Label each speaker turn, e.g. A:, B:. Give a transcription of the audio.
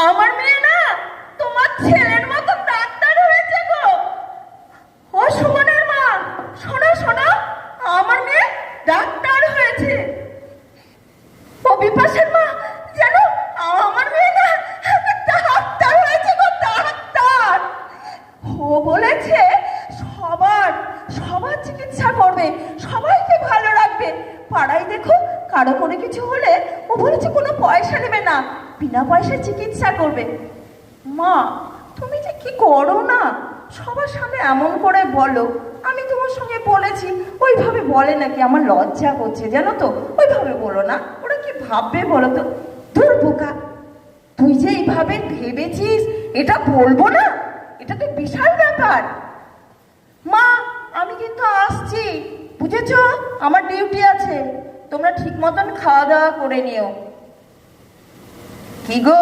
A: আমার মেয়ে না তোমার ছেলের মতো ডাক্তার হয়েছে গো। ও সুমনের মা, শোনো শোনো, আমার মেয়ে ডাক্তার হয়েছে। ও বিপাশের মা, জানো আমার মেয়ে না ডাক্তার হয়েছে গো, ডাক্তার। ও বলেছে সবার সবার চিকিৎসা করবে, সবাইকে ভালো রাখবে। পাড়ায় দেখো কারো কোনো কিছু হলে ও বলেছে কোনো পয়সা নেবে না, বিনা পয়সায় চিকিৎসা করবে। মা, তুমি যে কি করো না, সবার সামনে এমন করে বলো। আমি তোমার সঙ্গে বলেছি, ওইভাবে বলে নাকি? আমার লজ্জা করছে জানো তো, ওইভাবে বলো না, ওরা কি ভাববে বলো তো। দূর বোকা, তুই যে এইভাবে ভেবেছিস এটা বলবো না, এটা তো বিশাল ব্যাপার। মা, আমি কিন্তু আসছি, বুঝেছো? আমার ডিউটি আছে, তোমরা ঠিক মতন খাওয়া দাওয়া করে নিও। কি গো?